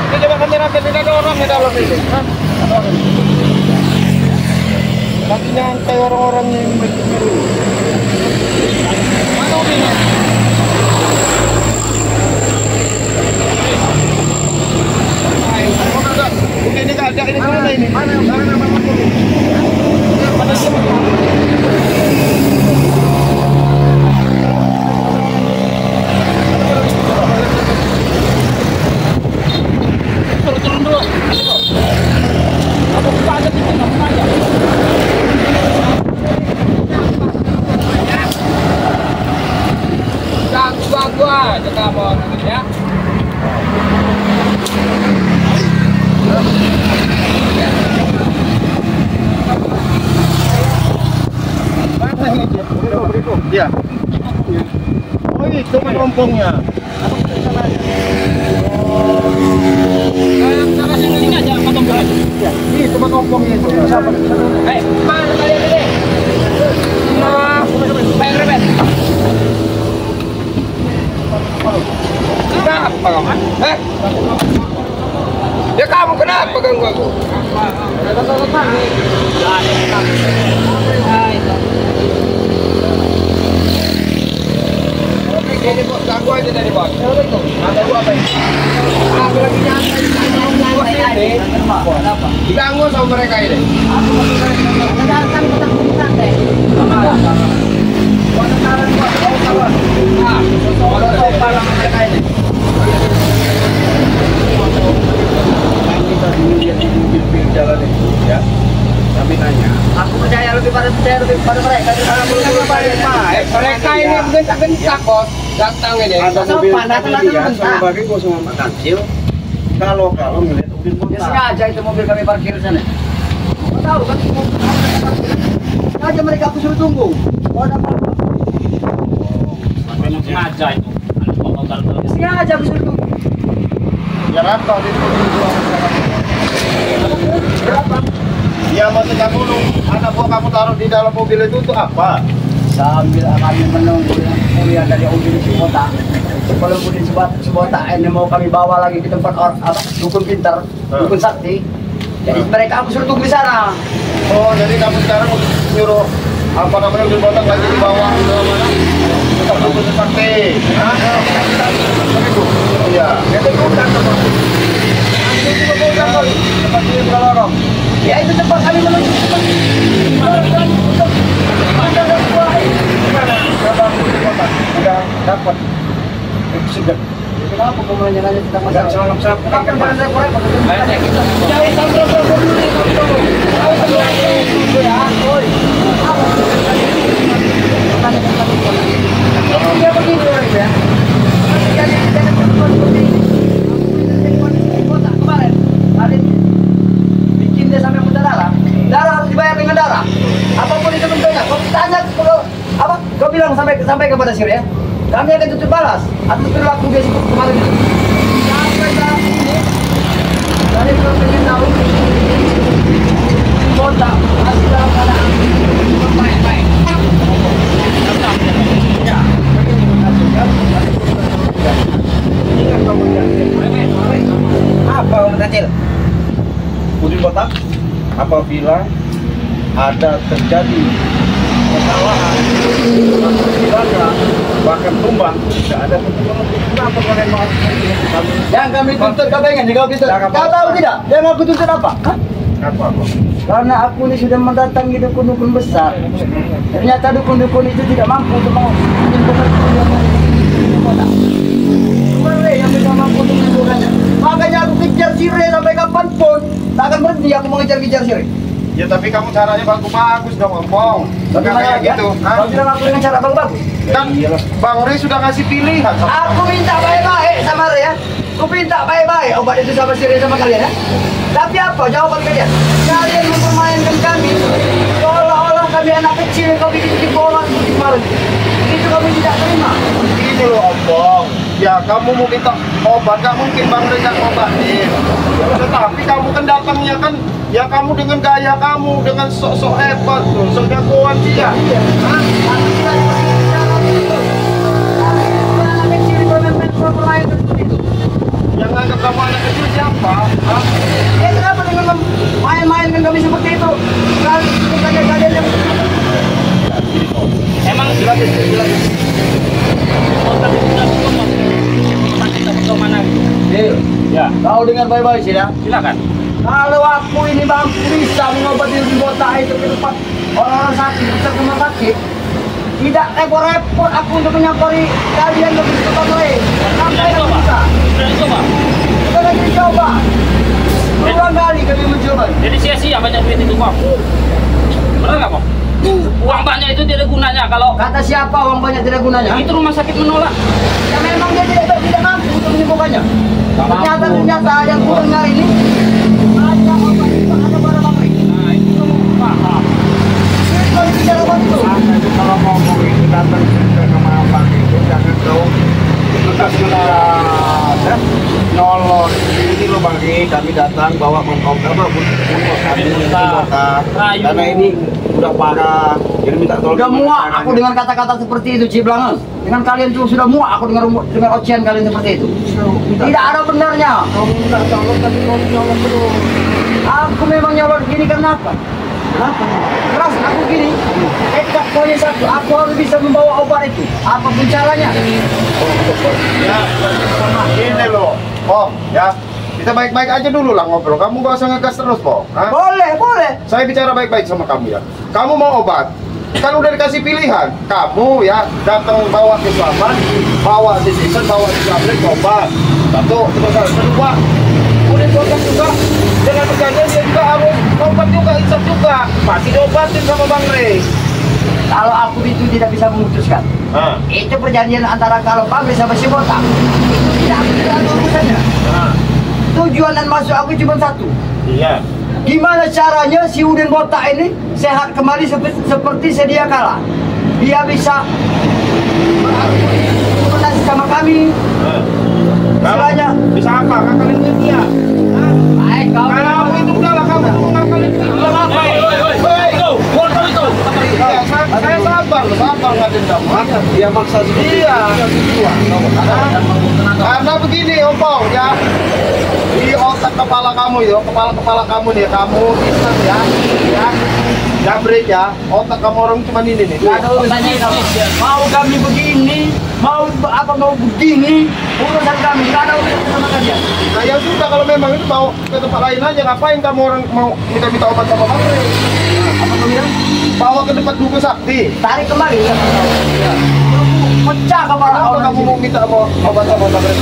Ini coba kamera ini ada orang di dalam ini. Lagi nyantai orang-orang yang begitu. Mana mobilnya? Ini nggak ada ini mana ini? Mana turun dulu. Aku buka aja pintu, nggak buka aja. Ganggu aja kamu orang ya. Iya. Oh itu melompongnya. Sana sini aja potong dulu. Ya, ini tempat ompongnya itu. Siapa? Mana kalian ini? Bayar rebet. Kenapa kamu? Ya kamu kenapa ganggu aku? Ini bos ganggu aja dari bos. Ada gua apa ini? Aku lagi nyantai. Diganggu sama mereka ini. Datang ke santai. Mereka ini. Kita dulu lihat di mobil jalan itu ya. Kami tanya. Aku percaya lebih pada mereka. Mereka ini gentak bos. Datang ini. Ada mobil sama bagi gua sama Pak Kancil. Kalau ngelihat mobil Ya sengaja itu mobil kami parkir di sana. Kau tahu kan? Sengaja mereka aku suruh tunggu. Oh, ada apa-apa. Memang sengaja itu. Sengaja aku suruh tunggu. Ya rantau di Berapa? Ya mau tegak dulu. Anak buah kamu taruh di dalam mobil itu untuk apa? Sambil kami menunggu kuliah dari mobil Cibota. Kalau di Cibota ini mau kami bawa lagi ke tempat dukun pintar, dukun sakti. Jadi mereka aku suruh tunggu di sana. Oh, jadi kamu sekarang nyuruh apa namanya mobil botak lagi dibawa ke mana? Tempat dukun sakti. Iya. Itu bukan tempat. Tempat ini berlorong. Ya itu tempat kami menuju. Sudah dapat. Sudah. Kenapa kamu nanya-nanya tentang masalah? Kenapa jangan saya kurang? Jangan sampai dia begini orang ya. Jadi kemarin hari bikin dia sampai muda darah. Darah harus dibayar dengan darah. Apapun itu bentuknya. Kau tanya kalau apa? Kau bilang sampai kepada Syria. Kami akan tutup balas atas perilaku dia kemarin itu. Sampai saat ini dari pengen tahu kota masih dalam keadaan baik-baik. Ya, apa Om Kecil? Udin botak. Apabila ada terjadi kesalahan, bahkan tumbang, tidak ada pertolongan. Kenapa kalian mau? Yang kami tuntut kau pengen kau tuntut. Kau tahu tidak? Yang aku tuntut apa? Hah? Apa? Karena aku ini sudah mendatangi dukun-dukun besar. Ternyata dukun-dukun itu tidak mampu untuk menyembuhkan kota. Mereka yang bisa mampu untuk menyembuhkannya. Makanya aku kejar Sire sampai kapanpun. Tak akan berhenti aku mengejar-kejar Sire. Ya tapi kamu caranya bagus-bagus dong, Ompong. Bagaimana Kayak gitu. Kau bilang aku dengan cara bagus-bagus. Kan Bang Ri sudah ngasih pilihan. Aku minta baik-baik sama Ria. Aku minta baik-baik obat itu sama Sire sama kalian ya. Tapi apa jawaban kalian? Kalian mempermainkan kami seolah-olah kami anak kecil yang kau bikin bola kemarin. Itu kami tidak terima. Ini loh, Ompong. Ya kamu mau minta obat, gak mungkin Bang Ri yang obatin. Tetapi kamu kan datangnya kan, ya kamu dengan gaya kamu, dengan sok-sok hebat tuh, sok jagoan dia. Hah? Aku tidak Ya. Kau dengar baik-baik sih ya. Silakan. Kalau aku ini bang bisa mengobati botak itu ke tempat orang-orang sakit, bisa ke rumah sakit, tidak repot-repot aku untuk menyapari kalian lebih cepat lain. Sampai yang bisa. Sudah dicoba. Kita lagi coba. Berulang kali kami mencoba. Jadi sia-sia banyak duit itu kok. Benar nggak kok? Uang banyak itu tidak ada gunanya kalau Kata siapa uang banyak tidak gunanya? itu rumah sakit menolak. Ya memang dia tidak mampu untuk menyembuhkannya. Ternyata yang ku dengar ini ada obat itu ada pada pabrik. Nah itu paham. Kalau bicara obat itu. Itu kalau ngomong itu datang ke Kemabang itu jangan kau kita sudah ada nolong ini loh bagi kami datang bawa mengkop apa kami botak karena ini udah parah jadi minta tolong. Sudah muak aku dengan kata-kata seperti itu Ciblangan. Dengan kalian tuh sudah muak aku dengan ocehan kalian seperti itu. Tidak ada benarnya. Kau minta tolong tapi kau nyolong terus. Aku memang nyolot gini kenapa? Kenapa? Keras aku gini. Tekad poin satu, aku harus bisa membawa obat itu. Apapun caranya. Ya, ini loh. Oh, ya. Kita baik-baik aja dulu lah ngobrol. Kamu gak usah ngegas terus, Po. Hah? Boleh. Saya bicara baik-baik sama kamu ya. Kamu mau obat? Kan udah dikasih pilihan. Kamu ya datang bawa ke Slamet, bawa di Season, bawa di Slamet, obat. Satu, terus kedua. Udah obat juga. Dengan perjanjian dia juga harus obat juga, isap juga. Pasti diobatin sama Bang Rey. Kalau aku itu tidak bisa memutuskan. Nah, Itu perjanjian antara kalau pabrik sama si botak. Itu tidak ada urusannya. nah, Tujuan dan masuk aku cuma satu. iya. Gimana caranya si Udin botak ini sehat kembali seperti sedia kala? Dia bisa berkomunikasi sama kami. Istilahnya, Bisa apa? Ngakalin dia. baik kau. Kamu itu udahlah kamu ngakalin dia. Hei, foto itu. Iya, saya sabar nggak dendam. Dia maksa seperti Iya. itu. Karena begini, Ompong ya. Di otak kepala kamu itu, kepala kamu nih, kamu iseng ya, jabrik ya. Otak kamu orang cuma ini nih. Nggak ada urusannya kamu. Mau kami begini, mau begini, urusan kami nggak ada urusan sama kalian. Nah ya sudah kalau memang itu mau ke tempat lain aja, ngapain kamu orang mau minta obat sama Bang Rey? Apa kau bilang? Bawa ke tempat Duga Sakti. Tarik kembali. Pecah kepala Kenapa orang kamu mau minta obat sama Bang Rey?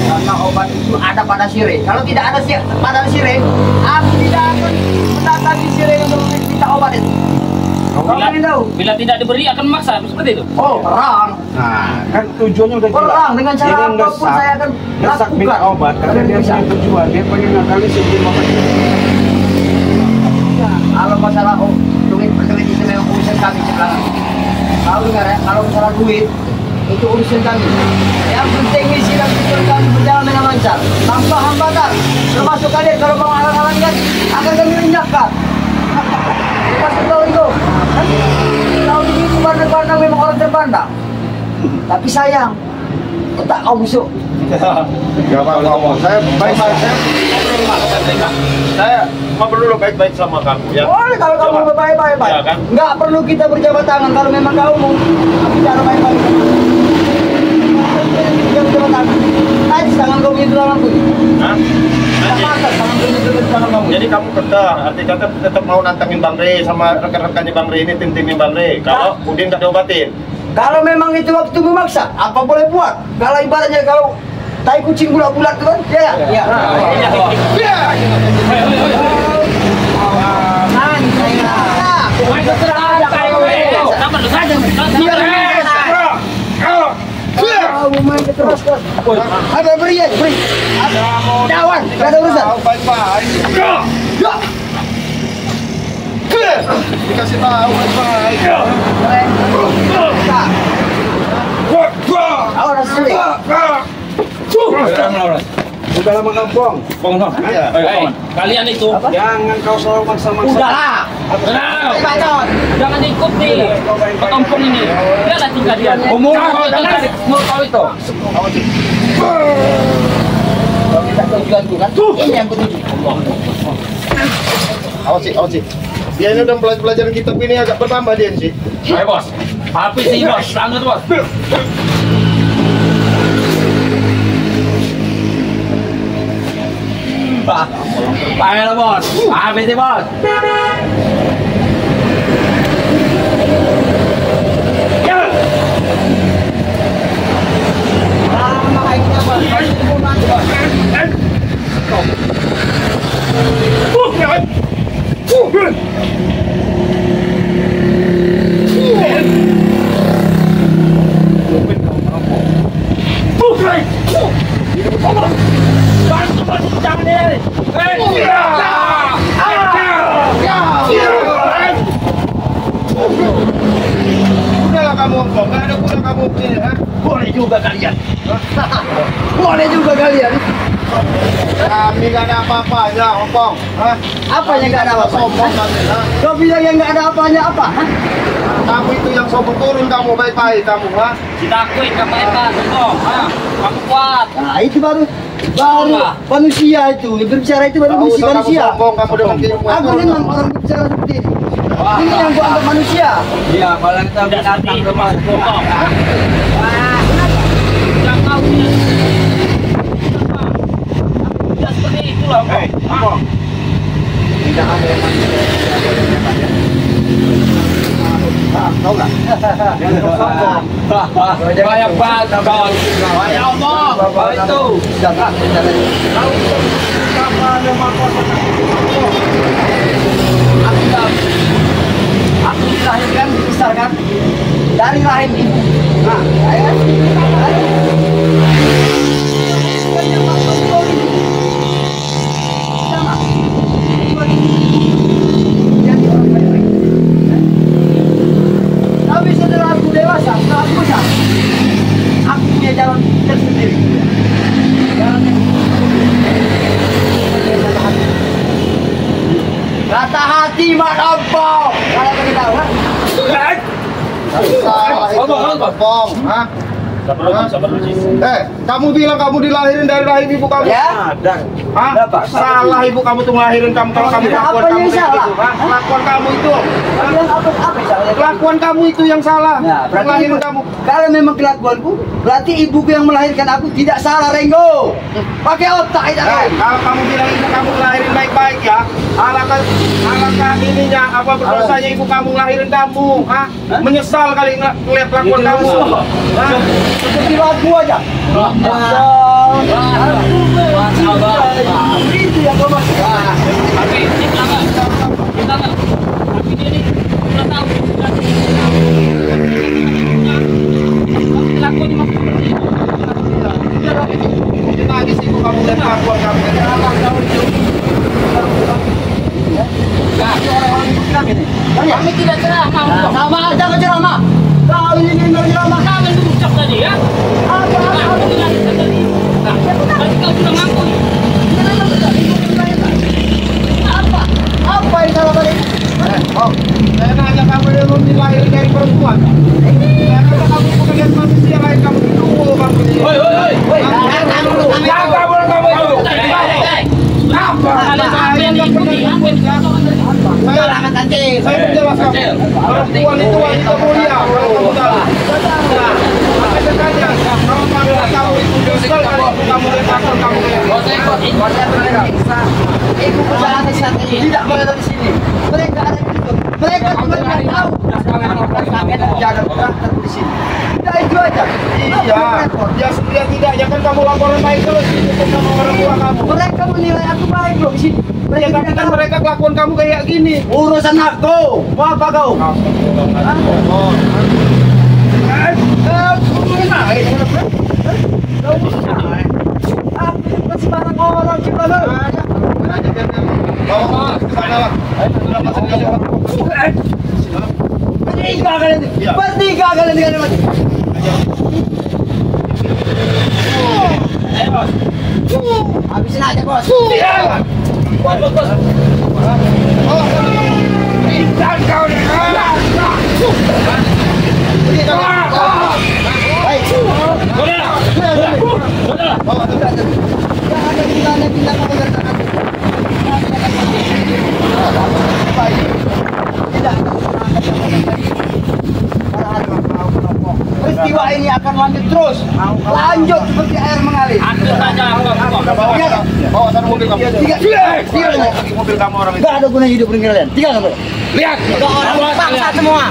karena obat itu ada pada Sire. Kalau tidak ada pada Sire, aku tidak akan mendatangi Sire untuk minta obat itu. Kau ingin tahu? Bila tidak diberi akan memaksa seperti itu. Oh, perang. Nah, kan tujuannya udah jelas. Perang dengan cara Dia apapun ngesak- saya akan ngesak minta lakukan. obat karena dia punya tujuan. Dia pengen ngakali sebelum obat. Kalau masalah duit itu memang urusan kami sekarang. Kalau dengar ya, kalau masalah duit itu urusan kami. Yang penting misi dan tujuan kami berjalan dengan lancar, tanpa hambatan. Termasuk kalian kalau mau halang-halangan akan kami lenyapkan. Termasuk kau itu. Kau begitu pandang-pandang memang orang terpandang. Tapi sayang, otak kau busuk. Gak apa-apa. Saya baik-baik. Saya ngobrol dulu baik-baik sama kamu ya. Boleh kalau kamu Coba. baik-baik. Ya, kan? Nggak perlu kita berjabat tangan kalau memang kau mau bicara baik-baik. Kita berjabat tangan. Aja tangan kau itu dalam tuh. Hah? Nanti. Masa tangan kau itu dalam kamu. Jadi kamu kekeh, arti kata tetap mau nantangin Bang Rey sama rekan-rekannya Bang Rey ini, tim-timnya Bang Rey. Kalau Udin gak diobatin. Kalau memang itu waktu memaksa, apa boleh buat? Kalau ibaratnya kalau tai kucing bulat-bulat tuh kan? Ya. Ya. Iya. Kamu main keras kan? Ada beri. Dawan, nggak ada urusan. Baik-baik. Ya. Dikasih tahu baik-baik. Ahora sulit. Udah lama kampung. Iya. Kalian itu Jangan kau selalu maksa-maksa. Udahlah. Bacot. jangan ikut nih kampung ini. Biarlah tinggal dia. Umur kau itu. Kalau kita tujuan kan, ini yang betujuan. Awas sih. Dia ini udah pelajaran kitab ini agak bertambah dia sih. Ayo bos. Habis sih bos, sangat bos. Ayo bos, habis sih bos. Udahlah kamu Ongkong, nggak ada guna kamu begini, ha? Boleh juga kalian. Boleh juga kalian. Kami nggak ada apa-apanya, Ongkong, ha? Apa yang nggak ada apa-apa? Sombong nanti, ha? Kau bilang yang nggak ada apanya apa? Hah? Kamu itu yang sombong, turun kamu baik-baik kamu, ha? Kita akuin kamu hebat, sombong. Kamu kuat. Nah itu baru manusia itu. Yang berbicara itu baru Nggak musik usah kamu manusia. sombong, kamu dengan dirimu yang Aku turun, memang kamu. orang berbicara seperti ini. Ini yang gua anggap manusia. Iya, kalau kita Tidak datang nanti ke mas. sombong. Jangan kau ini. Tidak seperti itulah. Ngomong. Tidak ada yang manusia. Tahu nggak? Banyak banget kawan. Ya Allah, apa itu? Jangan. Tahu siapa ada mahkota? Aku dilahirkan, dibesarkan dari rahim ibu. Nah, saya jadi orang baik-baik. Tapi setelah aku dewasa, setelah aku besar, aku punya jalan tersendiri. Jalan yang kata hati mak ompong. Kalau bagi tahu, ha? Salah itu, Ongkong, ha? Kamu bilang kamu dilahirin dari rahim ibu kamu. Ya. Ada. Hah? Kenapa? Salah ibu kamu tuh ngelahirin kamu kalau kamu Kenapa kelakuan yang kamu kayak salah? gitu. Hah? Kelakuan kamu itu. Kalian apa yang salah? Kelakuan kamu itu yang salah. Nah, berarti Ngelahirin ibu- kamu. kalau memang kelakuanku, berarti ibuku yang melahirkan aku tidak salah, Renggo. Pakai otak itu. Kalau kamu bilang ibu kamu ngelahirin baik-baik ya, alangkah ininya apa berdosanya ibu kamu ngelahirin kamu, hah? Menyesal kali ngeliat kelakuan kamu. Hah? Seperti lagu aja. Itu yang kau maksud. Tapi kita nggak. Tapi dia ini udah tahu. Lakuin mah seperti itu. Nangis ibu kamu ngeliat kelakuan kamu. Kami tidak ceramah. Sama aja kau ceramah. Kau ini benar ceramah. Kami ucap tadi ya. Kami bilang tadi. Nah, berarti kau sudah mengakui. Apa? Apa yang salah tadi? Oh, saya nanya kamu dulu dilahirin dari perempuan. Saya kata kamu bukan dari manusia lain kamu dulu kamu ini. Hoi. Jangan dulu. Jangan kamu itu. Apa? Apa yang diikuti? Apa yang Saya menjelaskan perempuan itu wanita mulia kalau kamu tahu. Nah, makanya tanya kalau kamu itu nyesel kalau kamu letakkan kamu Ibu pejalan di sana tidak berada di sini. Mereka ada di situ. Mereka cuma tidak tahu. Kami ada jaga berangkat di sini. Tidak itu aja. Iya, ya setidak-tidaknya kan kamu laporan baik terus itu sama orang tua kamu. Mereka menilai aku baik loh di sini. Ya tapi kan mereka kelakuan kamu kayak gini. Urusan aku. Mau apa kau? Aku sembarang orang cuma lo. Bertiga kalian, bertiga kalian dengan mati. Habisin aja bos. Tidak. Musibah ini akan lanjut terus. Lanjut seperti air mengalir. Atur saja kok. Bawa, bawa sana mobil kamu. Tiga. Mobil kamu orang itu. Gak ada gunanya hidup dengan kalian. Tiga kamu. Lihat. Orang bangsa semua.